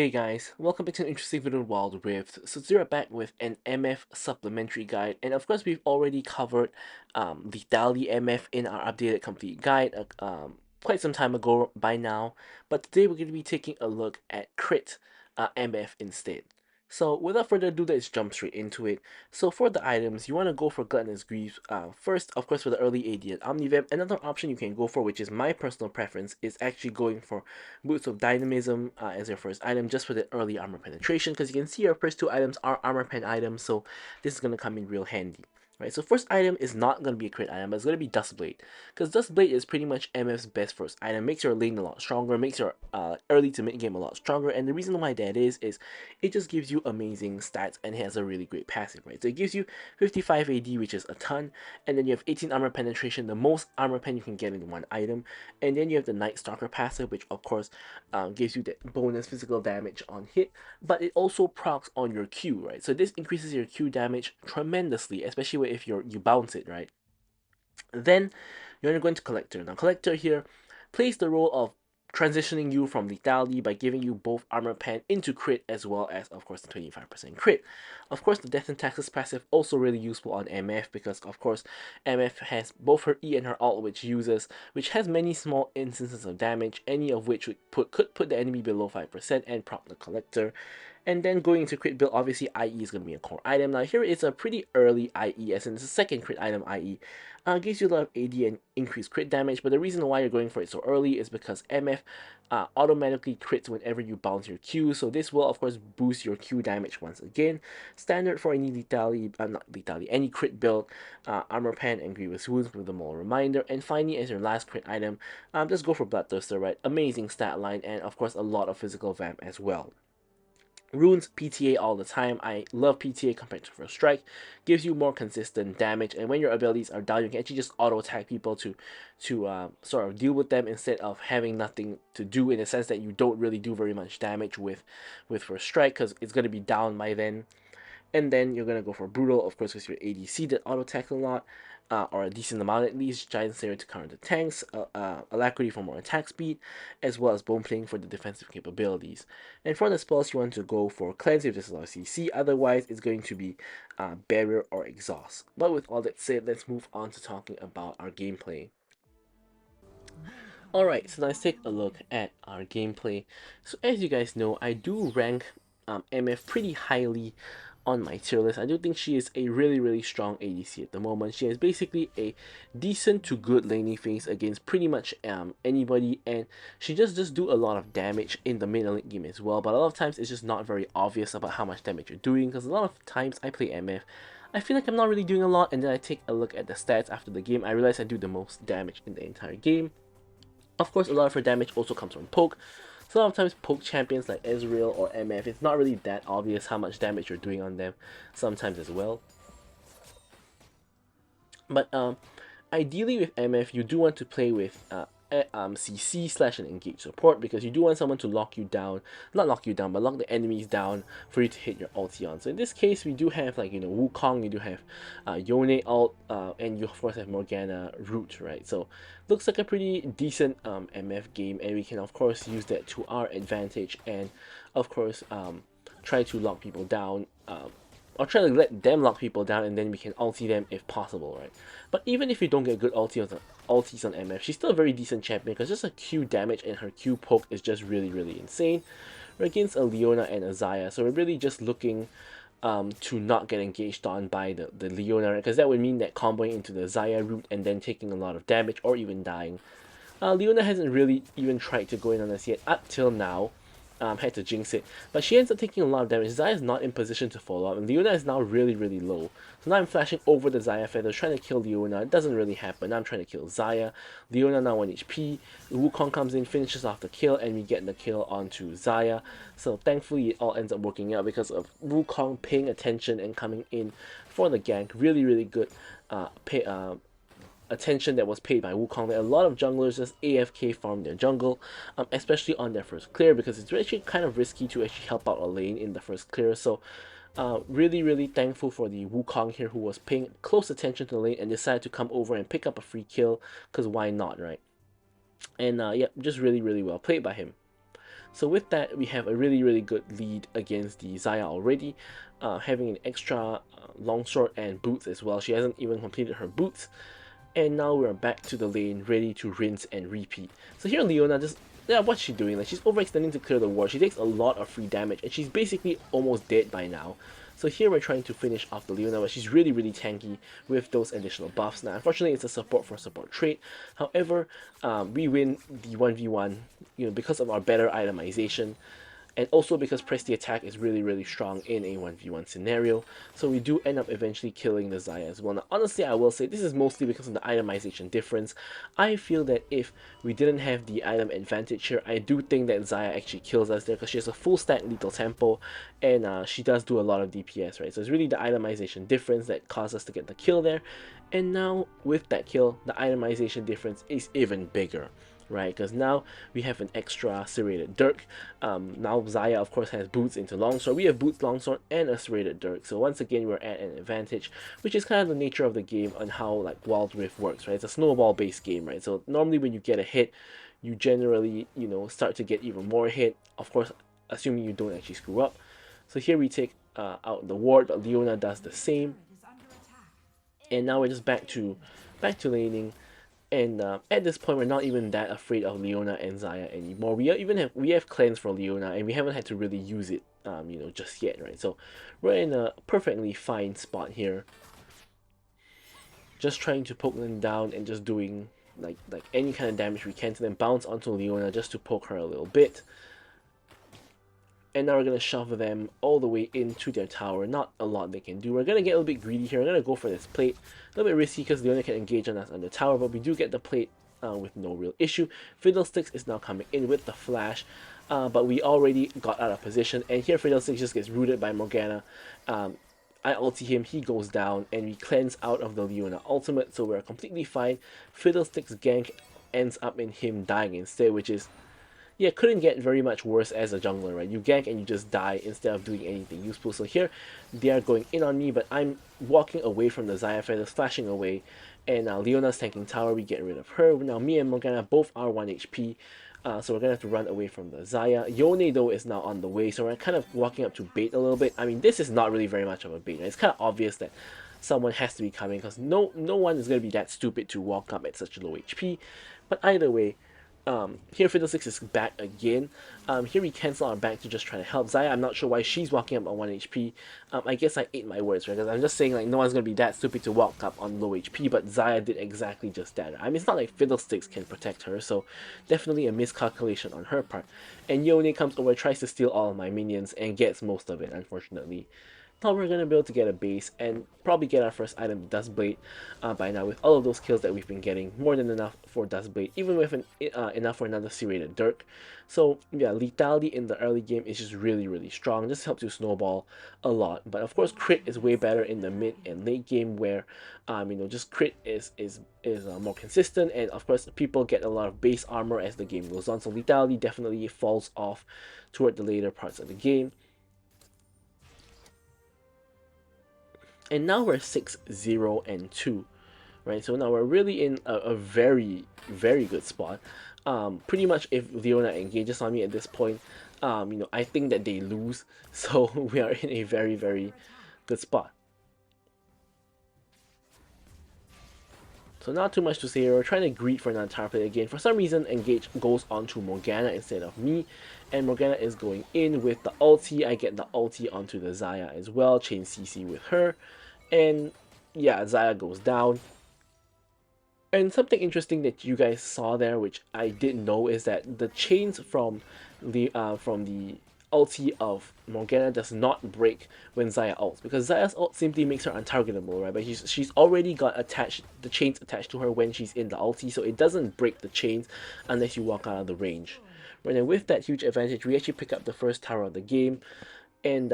Hey guys, welcome back to an interesting video Wild Rift. So today we're back with an MF supplementary guide, and of course we've already covered Lethality MF in our updated complete guide quite some time ago by now, but today we're going to be taking a look at crit MF instead. So without further ado, let's jump straight into it. So for the items, you want to go for Gluttonous Greaves. First, of course, for the early AD and Omnivamp, another option you can go for, which is my personal preference, is actually going for Boots of Dynamism as your first item, just for the early armor penetration, because you can see your first two items are armor pen items, so this is going to come in real handy. Right, so first item is not going to be a crit item, but it's going to be Dustblade, because Dustblade is pretty much MF's best first item, makes your lane a lot stronger, makes your early to mid game a lot stronger, and the reason why that is it just gives you amazing stats and has a really great passive, right? So it gives you 55 AD, which is a ton, and then you have 18 armor penetration, the most armor pen you can get in one item, and then you have the Night Stalker passive, which of course gives you that bonus physical damage on hit, but it also procs on your Q, right? So this increases your Q damage tremendously, especially if you bounce it, right? Then you're going to Collector. Now Collector here plays the role of transitioning you from lethality by giving you both armor pen into crit as well as of course the 25% crit. Of course the Death and Taxes passive also really useful on MF because of course MF has both her E and her alt which has many small instances of damage, any of which could put the enemy below 5% and prop the collector. And then going into crit build, obviously IE is going to be a core item. Now here is a pretty early IE, as in it's a second crit item IE. Gives you a lot of AD and increased crit damage, but the reason why you're going for it so early is because MF automatically crits whenever you bounce your Q, so this will of course boost your Q damage once again. Standard for any lethality, not lethality, any crit build, armor pen and grievous wounds with a more reminder. And finally, as your last crit item, just go for Bloodthirster, right? Amazing stat line and of course a lot of physical vamp as well. Runes PTA all the time. I love PTA compared to First Strike. Gives you more consistent damage, and when your abilities are down, you can actually just auto attack people to sort of deal with them instead of having nothing to do, in the sense that you don't really do very much damage with First Strike because it's gonna be down by then. And then you're gonna go for Brutal, of course, because you're ADC that auto attack a lot, or a decent amount at least. Giant Slayer to counter the tanks, Alacrity for more attack speed, as well as Bone Plating for the defensive capabilities. And for the spells, you want to go for Cleanse if this allows CC, otherwise it's going to be Barrier or Exhaust. But with all that said, let's move on to talking about our gameplay. Alright, so let's take a look at our gameplay. So as you guys know, I do rank MF pretty highly on my tier list. I do think she is a really strong ADC at the moment. She has basically a decent to good laning phase against pretty much anybody, and she just does do a lot of damage in the mid and late game as well, but a lot of times it's just not very obvious about how much damage you're doing, because a lot of times I play MF, I feel like I'm not really doing a lot, and then I take a look at the stats after the game, I realize I do the most damage in the entire game. Of course, a lot of her damage also comes from poke. So a lot of times poke champions like Ezreal or MF, it's not really that obvious how much damage you're doing on them sometimes as well. But ideally with MF, you do want to play with CC slash an engage support, because you do want someone to lock you down, not lock you down, but lock the enemies down for you to hit your ulti on. So in this case, we do have like, Wukong, you do have Yone ult, and you of course have Morgana root, right? So looks like a pretty decent MF game, and we can of course use that to our advantage, and of course try to lock people down. Or try to let them lock people down, and then we can ulti them if possible, right? But even if you don't get good ultis on MF, she's still a very decent champion, because just her Q damage and her Q poke is just really insane. We're against a Leona and a Xayah, so we're really just looking to not get engaged on by the Leona, because that would mean that comboing into the Xayah route and then taking a lot of damage or even dying. Leona hasn't really even tried to go in on us yet up till now. Had to jinx it, but she ends up taking a lot of damage. Xayah is not in position to follow up, and Leona is now really low. So now I'm flashing over the Xayah feather, trying to kill Leona. It doesn't really happen. Now I'm trying to kill Xayah. Leona now 1 HP. Wukong comes in, finishes off the kill, and we get the kill onto Xayah. So thankfully it all ends up working out because of Wukong paying attention and coming in for the gank. Really good attention that was paid by Wukong. That a lot of junglers just AFK farm their jungle, especially on their first clear, because it's actually kind of risky to actually help out a lane in the first clear. So really thankful for the Wukong here, who was paying close attention to the lane and decided to come over and pick up a free kill, because why not, right? And yeah, just really well played by him. So with that, we have a really good lead against the Xayah already, having an extra longsword and boots as well. She hasn't even completed her boots. And now we're back to the lane, ready to rinse and repeat. So here Leona just, yeah, what's she doing? Like, she's overextending to clear the ward. She takes a lot of free damage, and she's basically almost dead by now. So here we're trying to finish off the Leona, but she's really tanky with those additional buffs. Now, unfortunately, it's a support for support trait. However, we win the 1v1, because of our better itemization, and also because press the attack is really strong in a 1v1 scenario. So we do end up eventually killing the Xayah as well. Now honestly, I will say this is mostly because of the itemization difference. I feel that if we didn't have the item advantage here, I do think that Xayah actually kills us there, because she has a full stack lethal tempo, and she does do a lot of DPS, right? So it's really the itemization difference that caused us to get the kill there. And now with that kill, the itemization difference is even bigger, right? Because now we have an extra serrated dirk. Now Xayah of course has boots into longsword. We have boots, longsword, and a serrated dirk. So once again, we're at an advantage, which is kind of the nature of the game and how like Wild Rift works, right? It's a snowball based game, right? So normally when you get a hit, you generally, start to get even more hit. Of course, assuming you don't actually screw up. So here we take out the ward, but Leona does the same. And now we're just back to laning. And at this point, we're not even that afraid of Leona and Xayah anymore. We have cleanse for Leona, and we haven't had to really use it, just yet, right? So we're in a perfectly fine spot here. Just trying to poke them down and just doing like any kind of damage we can to them. Bounce onto Leona just to poke her a little bit. And now we're going to shove them all the way into their tower. Not a lot they can do. We're going to get a little bit greedy here. We're going to go for this plate. A little bit risky because Leona can engage on us on the tower, but we do get the plate with no real issue. Fiddlesticks is now coming in with the flash, but we already got out of position. And here Fiddlesticks just gets rooted by Morgana. I ulti him, he goes down, and we cleanse out of the Leona ultimate, so we're completely fine. Fiddlesticks gank ends up in him dying instead, which is, yeah, couldn't get very much worse as a jungler, right? You gank and you just die instead of doing anything useful. So here, they are going in on me, but I'm walking away from the Xayah feathers, flashing away, and Leona's tanking tower, we get rid of her. Now me and Morgana both are 1 HP, so we're gonna have to run away from the Xayah. Yone though is now on the way, so we're kind of walking up to bait a little bit. I mean, this is not really very much of a bait, right? It's kind of obvious that someone has to be coming, because no one is gonna be that stupid to walk up at such low HP. But either way, here Fiddlesticks is back again. Here we cancel our back to just try to help Xayah. I'm not sure why she's walking up on 1 HP. I guess I ate my words, right? Because I'm just saying like no one's gonna be that stupid to walk up on low HP, but Xayah did exactly just that. I mean, it's not like Fiddlesticks can protect her, so definitely a miscalculation on her part. And Yone comes over, tries to steal all of my minions, and gets most of it, unfortunately. Thought we were going to be able to get a base and probably get our first item, Dustblade, by now. With all of those kills that we've been getting, more than enough for Dustblade, even with enough for another serrated dirk. So yeah, lethality in the early game is just really strong. This helps you snowball a lot. But of course, crit is way better in the mid and late game, where just crit is more consistent, and of course people get a lot of base armor as the game goes on. So lethality definitely falls off toward the later parts of the game. And now we're 6-0-2, right? So now we're really in a very good spot. Pretty much if Leona engages on me at this point, I think that they lose. So we are in a very good spot. So not too much to say here. We're trying to greet for another tower play again. For some reason, Engage goes onto Morgana instead of me. And Morgana is going in with the ulti. I get the ulti onto the Xayah as well. Chain CC with her. And yeah, Xayah goes down. And something interesting that you guys saw there, which I didn't know, is that the chains from the ulti of Morgana does not break when Xayah ults, because Xayah's ult simply makes her untargetable, right? But she's already got the chains attached to her when she's in the ulti, so it doesn't break the chains unless you walk out of the range. Right, and with that huge advantage, we actually pick up the first tower of the game, and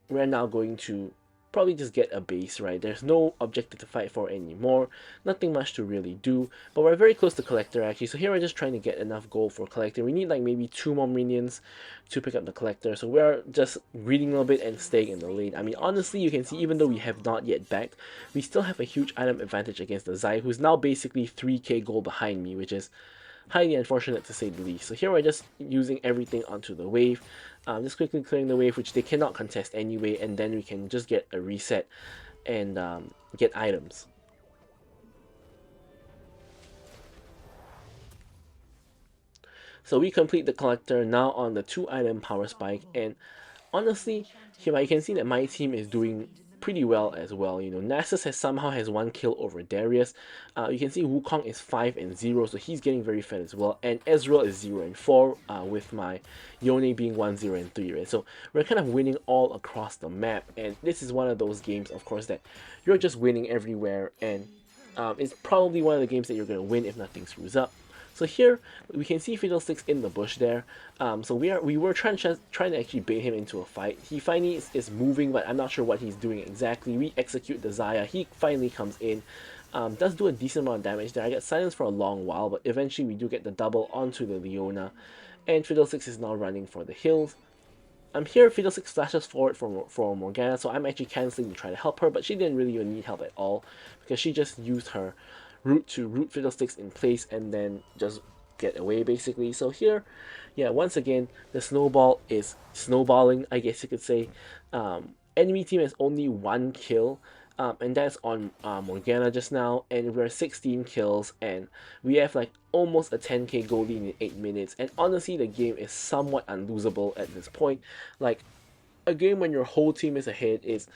we're now going to probably just get a base, right? There's no objective to fight for anymore, nothing much to really do, but we're very close to Collector actually. So here we're just trying to get enough gold for Collector. We need like maybe 2 more minions to pick up the Collector, so we're just reading a little bit and staying in the lane. I mean, honestly, you can see even though we have not yet backed, we still have a huge item advantage against the Xayah, who's now basically 3k gold behind me, which is highly unfortunate to say the least. So here we're just using everything onto the wave, just quickly clearing the wave, which they cannot contest anyway, and then we can just get a reset and get items. So we complete the collector now on the 2 item power spike, and honestly, here I can see that my team is doing pretty well as well. You know, Nasus has somehow has 1 kill over Darius. You can see Wukong is 5-0, so he's getting very fed as well. And Ezreal is 0-4, with my Yone being 1-0-3, right? So we're kind of winning all across the map, and this is one of those games, of course, that you're just winning everywhere, and it's probably one of the games that you're gonna win if nothing screws up. So here we can see Fiddlesticks in the bush there. So we were trying to actually bait him into a fight. He finally is moving, but I'm not sure what he's doing exactly. We execute the Xayah. He finally comes in. Does do a decent amount of damage there. I get silenced for a long while, but eventually we do get the double onto the Leona. And Fiddlesticks is now running for the hills. I'm here, Fiddlesticks flashes forward for Morgana, so I'm actually cancelling to try to help her, but she didn't really even need help at all, because she just used her root to root Fiddlesticks in place and then just get away basically. So here, yeah, once again, the snowball is snowballing, I guess you could say. Enemy team has only 1 kill, and that's on Morgana just now, and we're 16 kills, and we have like almost a 10k goal lead in 8 minutes, and honestly the game is somewhat unlosable at this point. Like, a game when your whole team is ahead is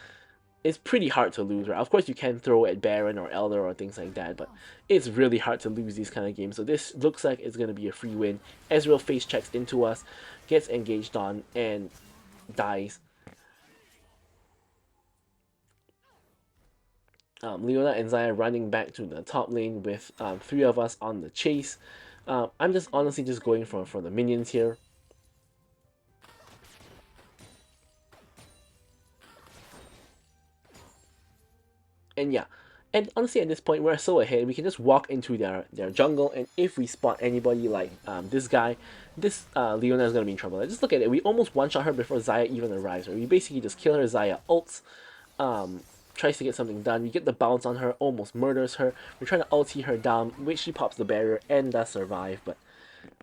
it's pretty hard to lose, right? Of course, you can throw at Baron or Elder or things like that, but it's really hard to lose these kind of games. So this looks like it's going to be a free win. Ezreal face checks into us, gets engaged on, and dies. Leona and Xayah running back to the top lane with 3 of us on the chase. I'm just honestly just going for the minions here. And yeah, and honestly at this point we're so ahead, we can just walk into their jungle, and if we spot anybody like this guy, this Leona is going to be in trouble. Just look at it, we almost one-shot her before Xayah even arrives, right? We basically just kill her, Xayah ults, tries to get something done, we get the bounce on her, almost murders her, we're trying to ulti her down, which she pops the barrier and does survive, but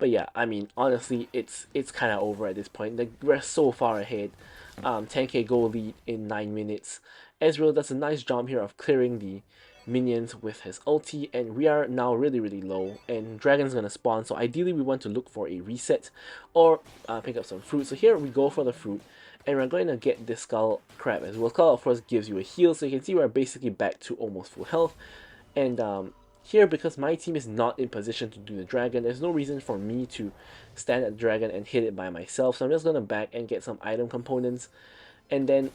yeah, I mean, honestly, it's kind of over at this point. Like, we're so far ahead. 10k goal lead in 9 minutes. Ezreal does a nice job here of clearing the minions with his ulti, and we are now really, really low, and Dragon's gonna spawn, so ideally we want to look for a reset, or pick up some fruit. So here we go for the fruit, and we're going to get this Skull Crab as well. Skull, of course, gives you a heal, so you can see we're basically back to almost full health, and here, because my team is not in position to do the dragon, there's no reason for me to stand at the dragon and hit it by myself, so I'm just going to back and get some item components, and then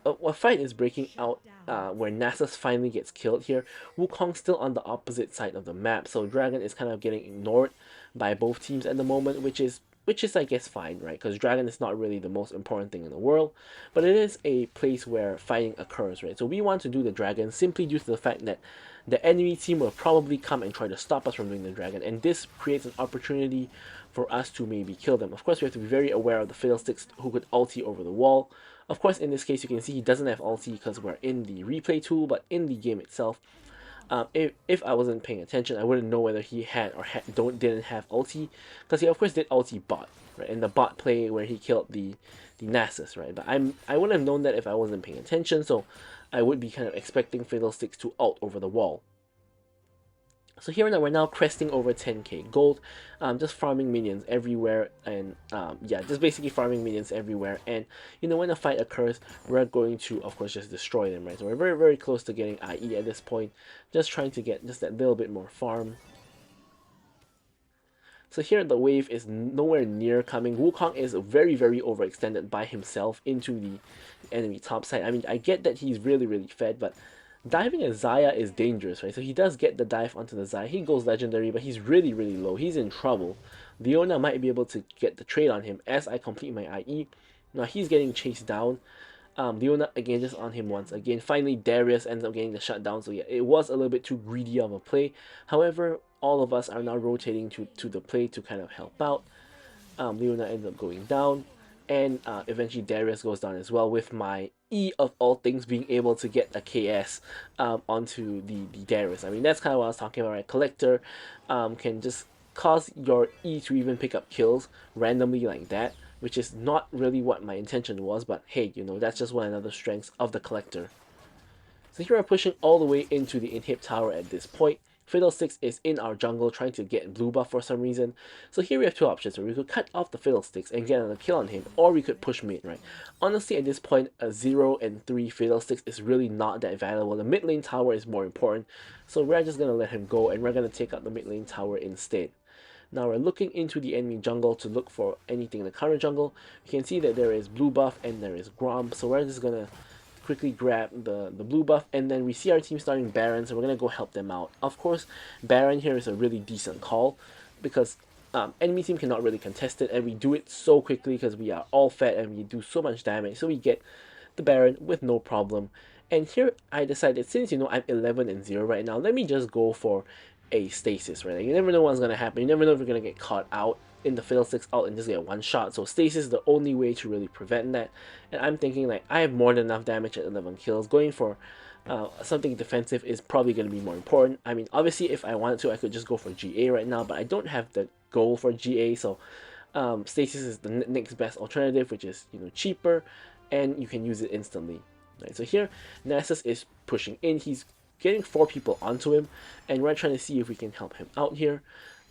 a fight is breaking out where Nasus finally gets killed here. Wukong's still on the opposite side of the map, so Dragon is kind of getting ignored by both teams at the moment, which is I guess fine, right? Because Dragon is not really the most important thing in the world, but it is a place where fighting occurs, right? So we want to do the Dragon simply due to the fact that the enemy team will probably come and try to stop us from doing the Dragon, and this creates an opportunity for us to maybe kill them. Of course, we have to be very aware of the Fiddlesticks who could ulti over the wall. Of course, in this case, you can see he doesn't have ulti because we're in the replay tool, but in the game itself, if I wasn't paying attention, I wouldn't know whether he had or didn't have ulti, because he of course did ulti bot, right? In the bot play where he killed the Nasus, right? But I wouldn't have known that if I wasn't paying attention, so I would be kind of expecting Fiddlesticks to ult over the wall. So here we're now cresting over 10k gold, just farming minions everywhere, and yeah, just basically farming minions everywhere. And you know, when a fight occurs, we're going to, of course, just destroy them, right? So we're very, very close to getting IE at this point, just trying to get just that little bit more farm. So here the wave is nowhere near coming. Wukong is very, very overextended by himself into the enemy top side. I mean, I get that he's really, really fed, but diving a Xayah is dangerous, right? So he does get the dive onto the Xayah. He goes legendary, but he's really, really low. He's in trouble. Leona might be able to get the trade on him as I complete my IE. Now he's getting chased down. Leona again just on him once again. Finally, Darius ends up getting the shutdown. So yeah, it was a little bit too greedy of a play. However, all of us are now rotating to the play to kind of help out. Leona ends up going down, and eventually Darius goes down as well, with my E of all things being able to get a KS onto the Darius. I mean, that's kind of what I was talking about, right? Collector can just cause your E to even pick up kills randomly like that, which is not really what my intention was, but hey, you know, that's just one another strengths of the collector. So here we're pushing all the way into the inhib tower at this point. Fiddlesticks is in our jungle trying to get blue buff for some reason. So here we have two options where we could cut off the Fiddlesticks and get another kill on him, or we could push mid, right? Honestly, at this point, a 0 and 3 Fiddlesticks is really not that valuable. The mid lane tower is more important, so we're just going to let him go and we're going to take out the mid lane tower instead. Now we're looking into the enemy jungle to look for anything in the current jungle. You can see that there is blue buff and there is Gromp, so we're just going to quickly grab the blue buff, and then we see our team starting Baron, so we're gonna go help them out. Of course, Baron here is a really decent call because enemy team cannot really contest it, and we do it so quickly because we are all fed and we do so much damage, so we get the Baron with no problem. And here I decided, since you know I'm 11 and 0 right now, let me just go for a stasis, right? Like, you never know what's gonna happen. You never know if you're gonna get caught out in the Fiddlesticks ult and just get one shot. So stasis is the only way to really prevent that. And I'm thinking like I have more than enough damage at 11 kills. Going for something defensive is probably going to be more important. I mean, obviously if I wanted to, I could just go for GA right now, but I don't have the goal for GA. So stasis is the next best alternative, which is, you know, cheaper and you can use it instantly. Right, so here Nasus is pushing in. He's getting 4 people onto him, and we're trying to see if we can help him out here.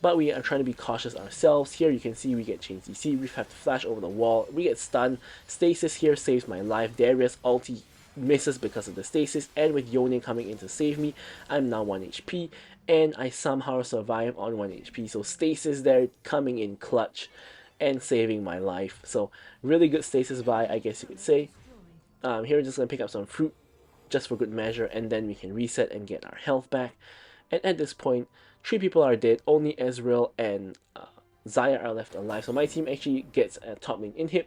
But we are trying to be cautious ourselves. Here you can see we get chain CC, we have to flash over the wall, we get stunned. Stasis here saves my life. Darius ulti misses because of the stasis, and with Yone coming in to save me, I'm now 1 HP, and I somehow survive on 1 HP. So stasis there coming in clutch and saving my life. So really good stasis buy, I guess you could say. Here we're just going to pick up some fruit just for good measure, and then we can reset and get our health back. And at this point, 3 people are dead, only Ezreal and Xayah are left alive. So my team actually gets a top lane inhib.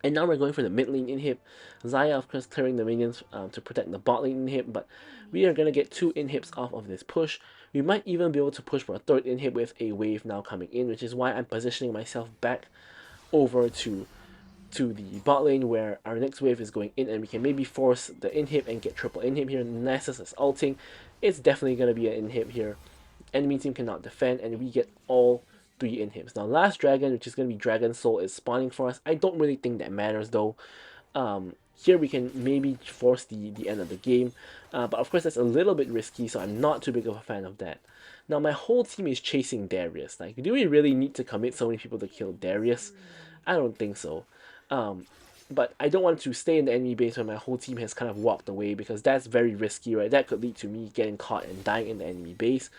And now we're going for the mid lane inhib. Xayah, of course, clearing the minions to protect the bot lane inhib, but we are going to get 2 inhibs off of this push. We might even be able to push for a 3rd inhib with a wave now coming in, which is why I'm positioning myself back over to the bot lane where our next wave is going in, and we can maybe force the inhib and get triple inhib here. Nasus is ulting. It's definitely going to be an inhib here. Enemy team cannot defend, and we get all 3 inhibs. Now last dragon, which is going to be Dragon Soul, is spawning for us. I don't really think that matters though. Here we can maybe force the end of the game, but of course that's a little bit risky, so I'm not too big of a fan of that. Now my whole team is chasing Darius. Like, do we really need to commit so many people to kill Darius? I don't think so. But I don't want to stay in the enemy base when my whole team has kind of walked away, because that's very risky, right? That could lead to me getting caught and dying in the enemy base.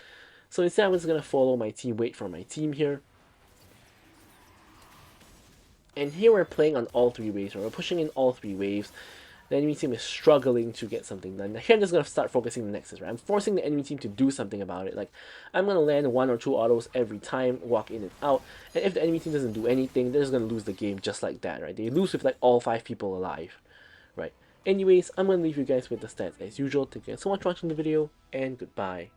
So instead I'm just going to follow my team, wait for my team here. And here we're playing on all 3 waves, right? We're pushing in all 3 waves. The enemy team is struggling to get something done. Now here I'm just going to start focusing the Nexus, right? I'm forcing the enemy team to do something about it. Like, I'm going to land 1 or 2 autos every time, walk in and out. And if the enemy team doesn't do anything, they're just going to lose the game just like that, right? They lose with like all 5 people alive, right? Anyways, I'm going to leave you guys with the stats as usual. Thank you guys so much for watching the video, and goodbye.